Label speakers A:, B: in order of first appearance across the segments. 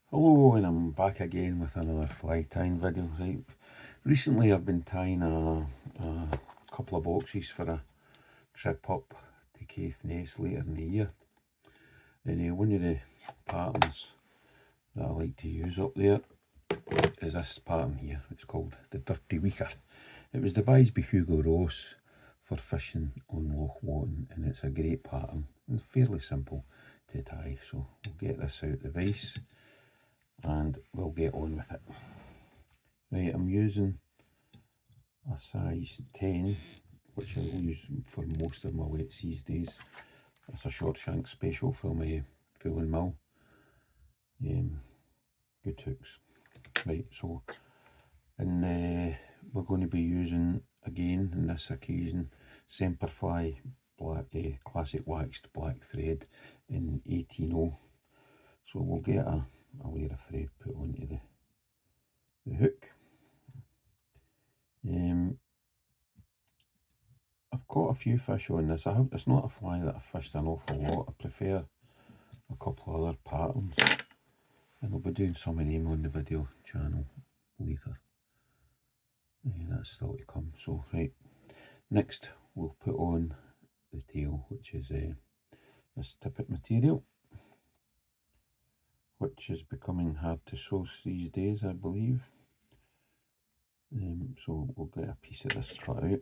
A: Hello, and I'm back again with another fly tying video. Right, recently I've been tying a couple of boxes for a trip up to Caithness later in the year. And one of the patterns that I like to use up there is this pattern here. It's called the Dirty Weaker. It was devised by Hugo Ross for fishing on Loch Watton, and it's a great pattern and fairly simple to tie. So we'll get this out the vise and we'll get on with it. Right, I'm using a size 10, which I will use for most of my weights these days. It's a short shank special for my fooling mill. Good hooks. Right, so we're going to be using again on this occasion Semperfy black, classic waxed black thread in 18/0. So we'll get a layer of thread put onto the hook. I've caught a few fish on this. It's not a fly that I've fished an awful lot. I prefer a couple of other patterns, and I'll be doing some of them on the video channel later. That's still to come. So right, next we'll put on the tail, which is this tippet material, which is becoming hard to source these days, I believe. So we'll get a piece of this cut out.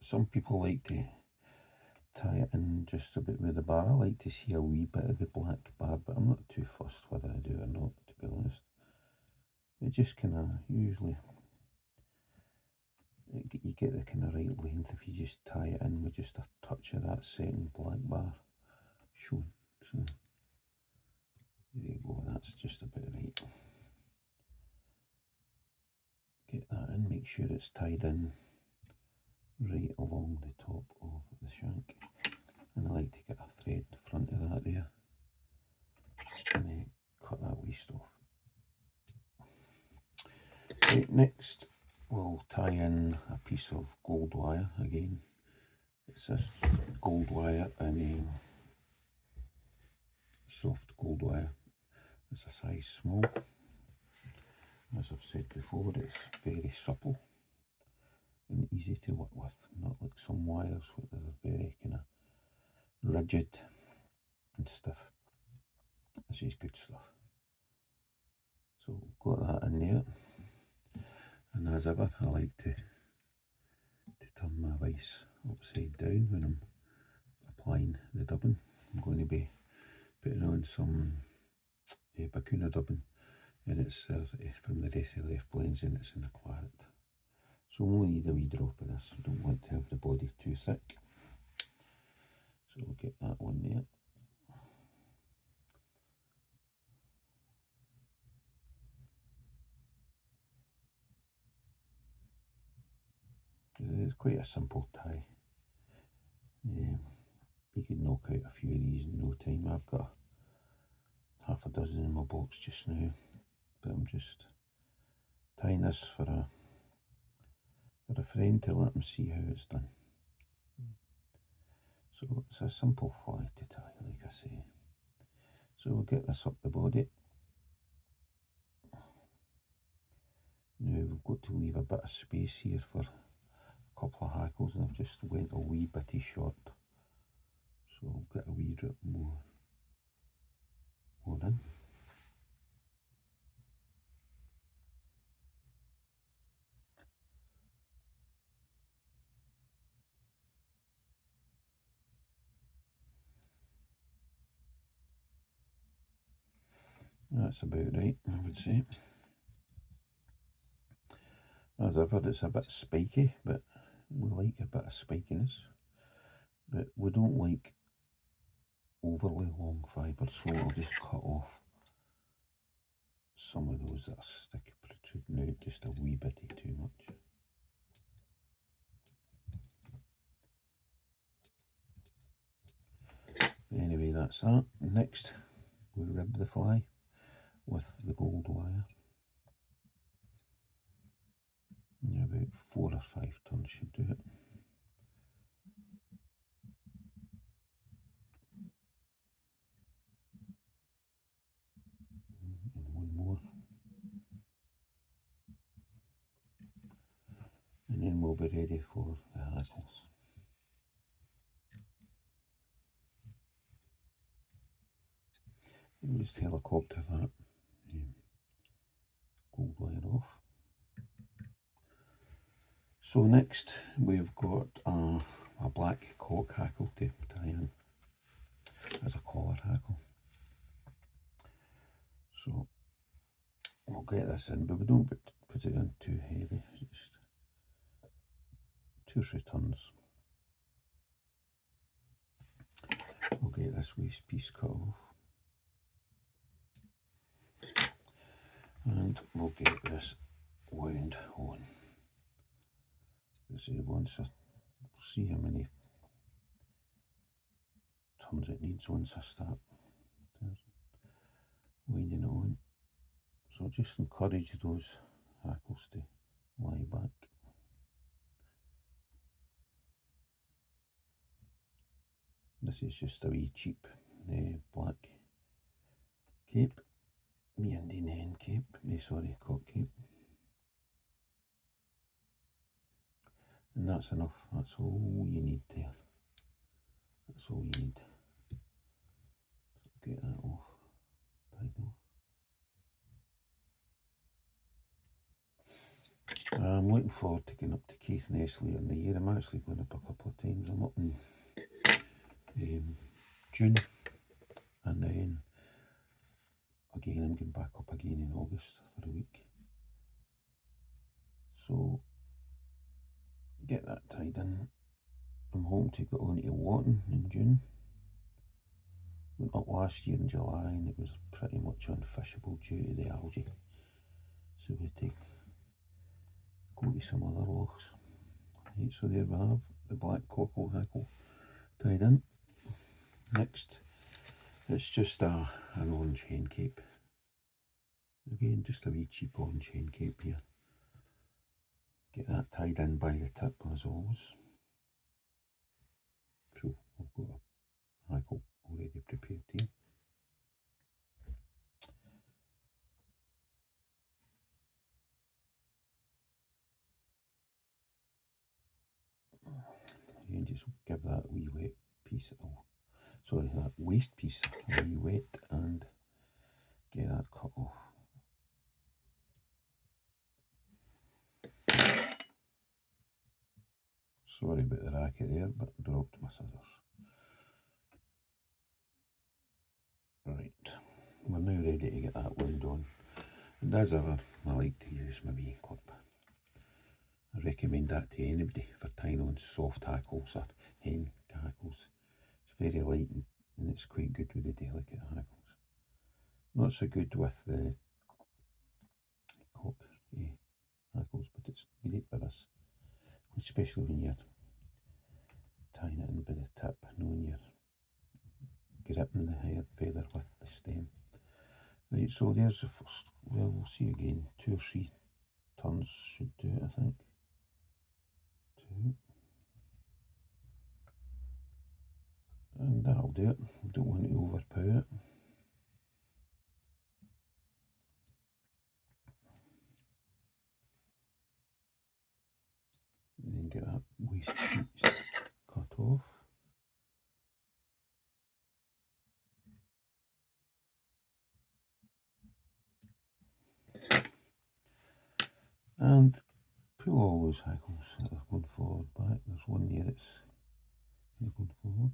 A: Some people like to tie it in just about with the bar. I like to see a wee bit of the black bar, but I'm not too fussed whether I do or not, to be honest. It just kind of usually, you get the kind of right length if you just tie it in with just a touch of that second black bar shown. So there you go, that's just about right. Get that in, make sure it's tied in right along the top of the shank. And I like to get a thread in front of that there, and then cut that waste off. Right, next we'll tie in a piece of gold wire again. It's this gold wire and soft gold wire. It's a size small. As I've said before, it's very supple and easy to work with, not like some wires which are very kind of rigid and stiff. This is good stuff. So we've got that in there, and as ever I like to turn my vise upside down when I'm applying the dubbing. I'm going to be putting on some Bakuna dubbing, and it's from the Devised blends, and it's in a claret. So we'll only need a wee drop of this. I don't want to have the body too thick. So we'll get that one there. It's quite a simple tie. You can knock out a few of these in no time. I've got half a dozen in my box just now, but I'm just tying this for a friend to let him see how it's done. So it's a simple fly to tie, like I say. So we'll get this up the body. Now we've got to leave a bit of space here for a couple of hackles, and I've just went a wee bitty short. So I'll get a wee drip more in. That's about right, I would say. As ever, it's a bit spiky, but we like a bit of spikiness. But we don't like overly long fibres, so I'll just cut off some of those that are sticky, protruding out just a wee bitty too much. Anyway, that's that. Next, we rib the fly with the gold wire. About 4 or 5 turns should then we'll be ready for the hackles. We'll just helicopter that gold wire off. So next we've got a black cock hackle to tie in as a collar hackle. So we'll get this in, but we don't put it in too heavy, just 2 or 3 tons. We'll get this waist piece cut off. And we'll get this wound on. Once I see how many tons it needs once I start winding it on. So just encourage those hackles to lie back. This is just a wee cheap black cape, me Indian hen cape, cock cape. And that's enough, that's all you need there. That's all you need. Get that off, tied off. I'm looking forward to getting up to Caithness later in the year. I'm actually going up a couple of times. I'm up in June, and then again I'm going back up again in August for a week. So get that tied in. I'm hoping to go on to Watton in June. Went up last year in July and it was pretty much unfishable due to the algae. So we take go to some other lochs. Right, so there we have the black cockle hackle tied in. Next, it's just an orange hen cape. Again, just a wee cheap orange hen cape here. Get that tied in by the tip as always. So I've got a hackle already prepared here. And just give that wee wet piece, that waist piece a wee wet and get that cut off. Sorry about the racket there, but I dropped my scissors. Right, we're now ready to get that wound on. And as ever, I like to use my wee clip. I recommend that to anybody for tying on soft hackles or hen hackles. It's very light and it's quite good with the delicate hackles. Not so good with the cock hackles, but it's great for this, especially when you're tying it in by the tip, knowing you're gripping the hair feather with the stem. Right, so there's the first. Well, we'll see again. 2 or 3 turns should do it, I think. 2. And that'll do it. We don't want to overpower it. And then get that waist piece cut off. And pull all those hackles that are going forward back. There's one there that's going forward.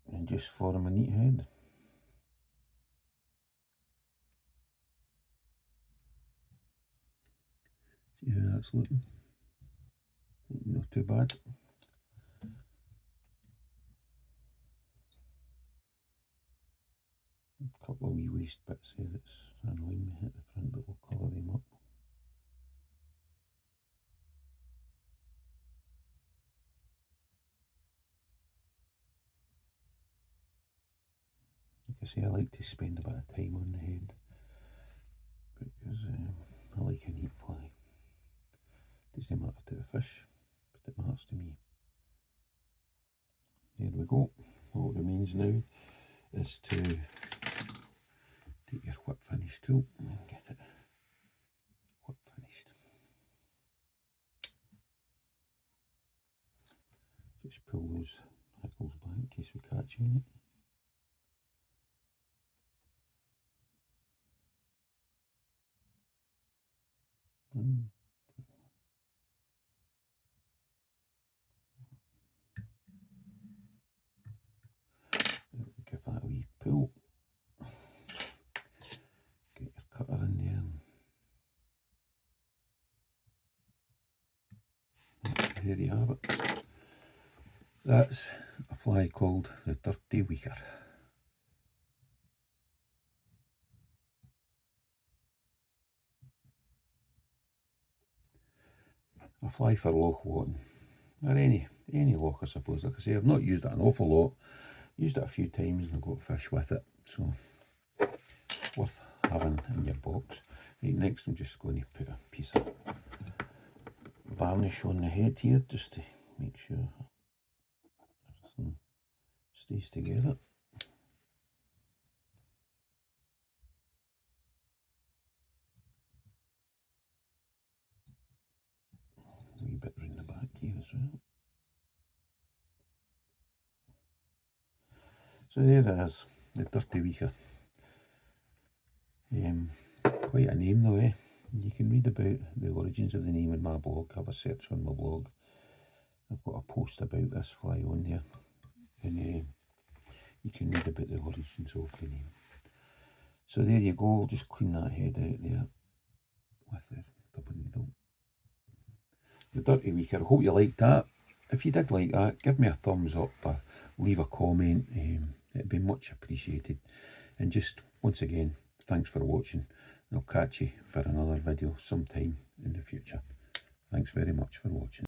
A: And just form a neat head. See how that's looking. Not too bad. A couple of wee waist bits here that's annoying me at the front, but we'll cover them up. Like I say, I like to spend a bit of time on the head because I like a neat fly. Doesn't matter to the fish, but it matters to me. There we go. All it remains now is to take your whip finish tool and get it nice with catchy in it. Give that a wee pull. Get your cutter in there. And there you have it. That's a fly called the dirty weaker. A fly for loch watering, or any loch, I suppose. Like I say, I've not used it an awful lot. Used it a few times and I got fish with it, so worth having in your box. Right, next I'm just going to put a piece of varnish on the head here just to make sure everything stays together. A wee bit round the back here as well. So there it is, the dirty weaker. Quite a name though, eh? You can read about the origins of the name in my blog. Have a search on my blog. I've got a post about this fly on there, and you can read about the origins of the name. So there you go. I'll just clean that head out there with the double needle. The dirty weaker. I hope you liked that. If you did like that, give me a thumbs up or leave a comment. It'd be much appreciated. And just once again, thanks for watching. I'll catch you for another video sometime in the future. Thanks very much for watching.